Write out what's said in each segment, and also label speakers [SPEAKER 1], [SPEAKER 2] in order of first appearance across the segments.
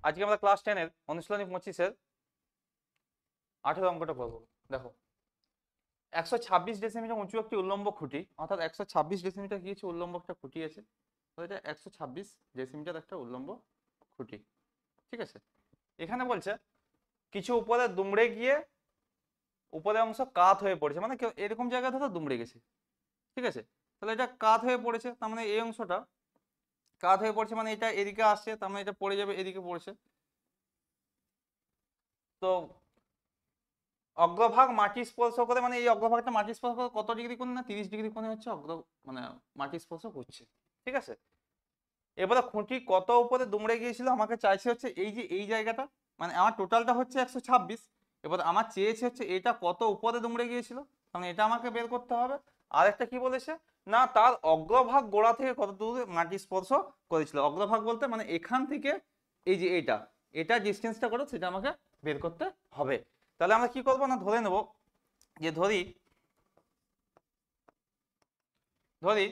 [SPEAKER 1] আজকে আমরা ক্লাস 10-এর অনুশীলনী 25-এর 18 অঙ্কটা করবো। দেখো, 126 ডেসিমিটার উঁচু একটি উল্লম্ব খুঁটি, অর্থাৎ 126 ডেসিমিটার কি হচ্ছে, উল্লম্ব একটা খুঁটি আছে। তো এটা 126 ডেসিমিটার একটা উল্লম্ব খুঁটি, ঠিক আছে। এখানে বলছে কিছু উপরে দুমড়ে গিয়ে উপরের অংশ কাত হয়ে পড়েছে, মানে কেউ এরকম জায়গায় ধরো দুমড়ে গেছে, ঠিক আছে। তাহলে এটা কাত হয়ে পড়েছে, তার মানে এই অংশটা কাত হয়ে পড়ছে, মানে এটা এদিকে আসছে, তার মানে এটা পড়ে যাবে, এদিকে পড়ছে। তো অগ্রভাগ মাটি স্পর্শ করে, মানে এই অগ্রভাগটা মাটি স্পর্শ করে কত ডিগ্রি কোণে, না 30 ডিগ্রি কোণে হচ্ছে মানে মাটি স্পর্শ করছে, ঠিক আছে। এবারে খুঁটি কত উপরে দুমড়ে গিয়েছিল আমাকে চাইছে হচ্ছে এই যে এই জায়গাটা, মানে আমার টোটালটা হচ্ছে 126, এবার আমার চেয়েছে হচ্ছে এটা কত উপরে দুমড়ে গিয়েছিল, মানে এটা আমাকে বের করতে হবে। আর একটা কি বলেছে, না তার অগ্রভাগ গোড়া থেকে কত দূরে মাটি স্পর্শ করেছিল। অগ্রভাগ বলতে মানে এখান থেকে এই যে এটা ডিস্টেন্সটা কত সেটা আমাকে বের করতে হবে। তাহলে আমরা কি করবো, না ধরে নেব যে ধরি ধরি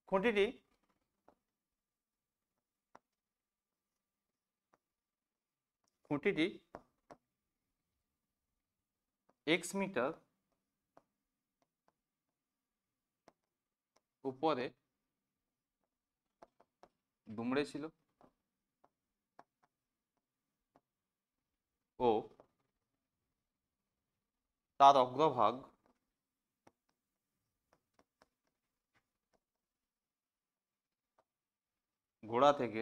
[SPEAKER 1] খুঁটিটি খুঁটিটি x মিটার উপরে দুমড়ে ছিল ও তার অগ্রভাগ গোড়া থেকে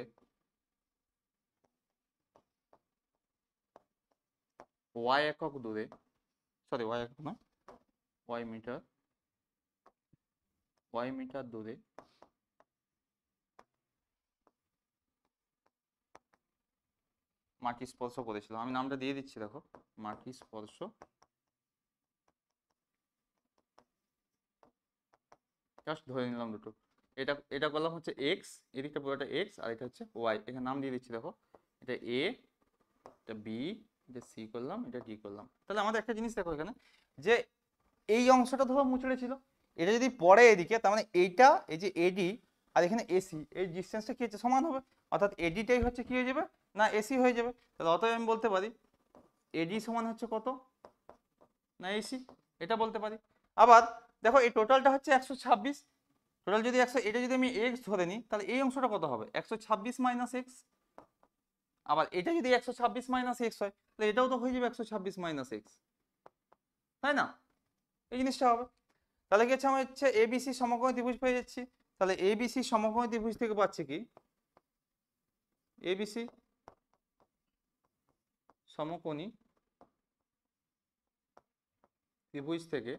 [SPEAKER 1] y একক দূরে, সরি y একক না, y মিটার দূরে মাটি স্পর্শ করেছিল। আমি নামটা দিয়ে দিচ্ছি, দেখো, মাটি স্পর্শ জাস্ট ধরে নিলাম দুটো। এটা এটা করলাম হচ্ছে এক্স, এদিকটা পুরোটা এক্স, আর এটা হচ্ছে ওয়াই। এখানে নাম দিয়ে দিচ্ছি, দেখো, এটা এ, এটা বি, এটা সি করলাম, এটা ডি করলাম। তাহলে আমাদের একটা জিনিস দেখো এখানে, যে এই অংশটা ধরো মুচড়ে ছিল, এটা যদি পড়ে এদিকে, তার মানে এইটা এই যে এডি আর এখানে এসি, এই ডিস্টেন্সটা কি হচ্ছে, সমান হবে। অর্থাৎ এডিটাই হচ্ছে কি হয়ে যাবে, না এসি হয়ে যাবে। তাহলে অতএব আমি বলতে পারি এডি সমান হচ্ছে কত, না এসি, এটা বলতে পারি। আবার দেখো এই টোটালটা হচ্ছে 126, টোটাল যদি 100, এটা যদি আমি এক্স ধরে নিই, তাহলে এই অংশটা কত হবে, 126 মাইনাস এক্স। আবার এটা যদি 126 মাইনাস এক্স হয়, তাহলে এটাও তো হয়ে যাবে 126 মাইনাস এক্স, তাই না? এই জিনিসটা হবে। তাহলে কি হচ্ছে, আমার হচ্ছে এবিসি সমকোণী ত্রিভুজ পেয়ে যাচ্ছি। তাহলে এবিসি সমকোণী ত্রিভুজ থেকে পাচ্ছি কি, এবিসি সমকোণী ত্রিভুজ থেকে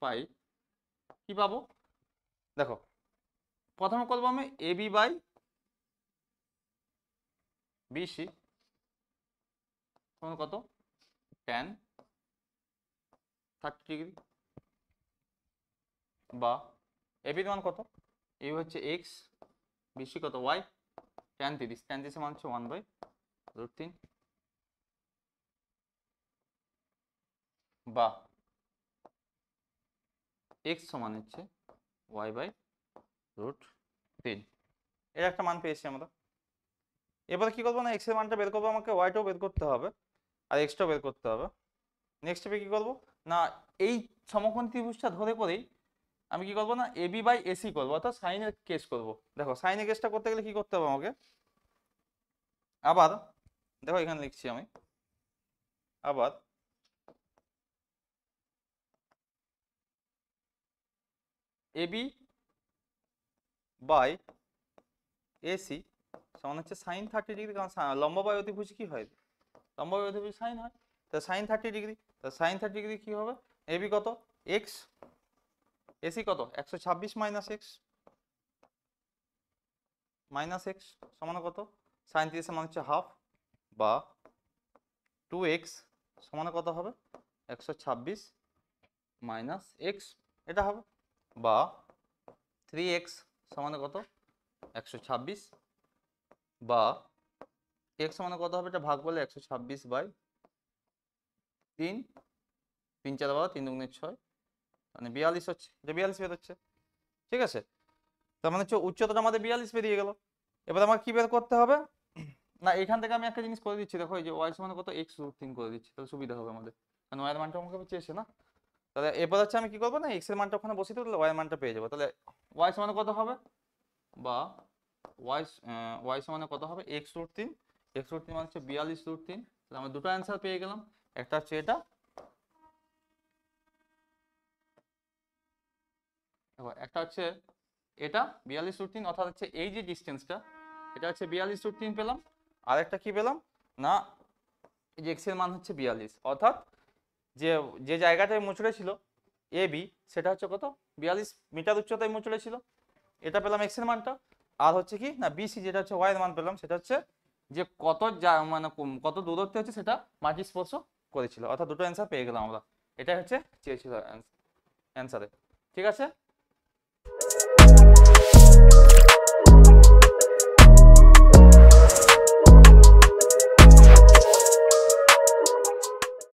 [SPEAKER 1] পাই কি পাবো, দেখো, প্রথমে করবো আমি এবি বাই বিসি সমান কত, tan 30 ডিগ্রি, বা এবির মান কত, এ হচ্ছে এক্স, বিসি কত ওয়াই, tan 30, tan 30 মান হচ্ছে 1/√3, বা এক্স সমান হচ্ছে y/√3। এর একটা মান পেয়েছি আমরা। এবারে কি করবো, না এক্স এর মানটা বের করবো, আমাকে ওয়াইটাও বের করতে হবে আর এক্সটাও বের করতে হবে। নেক্সট স্টেপে কি করবো, না এই সমকোণ ত্রিভুজটা ধরে করেই আমি কি করবো, না এবি বাই এসি করবো, অর্থাৎ সাইনের কেস করবো। দেখো সাইনের কেসটা করতে গেলে কি করতে হবে আমাকে, আবার দেখো এখানে লিখছি আমি, আবার এবি বাই এসি সমান হচ্ছে সাইন 30 ডিগ্রি, কারণ লম্ব বাই অতিভুজ কি হয়, লম্ব বাই অতিভুজ সাইন হয়। তো সাইন 30 ডিগ্রি, তো সাইন 30 ডিগ্রি কি হবে, এবি কত এক্স, এসি কত 126 মাইনাস এক্স সমান কত, সাইন 30 সমান হচ্ছে হাফ, বা 2x সমান কত হবে, 126 মাইনাস এক্স, এটা হবে, বা 3x সমান কত, 126, বা এক্স সমান কত হবে, এটা ভাগ বলে 126/3, 3 4 12, 3 2 6, মানে 42 হচ্ছে, এটা 42 বেরোচ্ছে। ঠিক আছে, তার মানে হচ্ছে উচ্চতাটা আমাদের 42 বেরিয়ে গেল। এবার আমার কি বের করতে হবে না, এখান থেকে আমি একটা জিনিস করে দিচ্ছি, দেখো এই যে ওয়াই সমান কত x√3 করে দিচ্ছি, তাহলে সুবিধা হবে আমাদের, কারণ ওয়াই এর মানটা আমাকে চেয়েছে না। তাহলে এবার হচ্ছে আমি কি করবো না, এক্স এর মানটা ওখানে বসিয়ে দেবো, তাহলে ওয়াই এর মানটা পেয়ে যাবো। তাহলে ওয়াই সমান কত হবে, বা ওয়াই ওয়াই সমান কত হবে, x√3, x√3 মানে হচ্ছে 42√3। তাহলে আমরা দুটো অ্যান্সার পেয়ে গেলাম, একটা হচ্ছে এটা, একটা হচ্ছে এটা 42√3, অর্থাৎ হচ্ছে এই যে ডিস্টেন্সটা এটা হচ্ছে 42√3 পেলাম। আর একটা কি পেলাম না, এই যে এক্স এর মান হচ্ছে 42, অর্থাৎ যে যে জায়গাটায় মুচড়ে ছিল এ বি, সেটা হচ্ছে কত 42 মিটার উচ্চতায় মুচড়ে ছিল, এটা পেলাম এক্স এর মানটা। আর হচ্ছে কি না বিসি, যেটা হচ্ছে ওয়াই এর মান পেলাম, সেটা হচ্ছে যে কত মানে কত দূরত্বে হচ্ছে সেটা মাটি স্পর্শ করেছিল, অর্থাৎ দুটো অ্যান্সার পেয়ে গেলাম আমরা। এটাই হচ্ছে চেয়েছিল অ্যান্সারে। ঠিক আছে।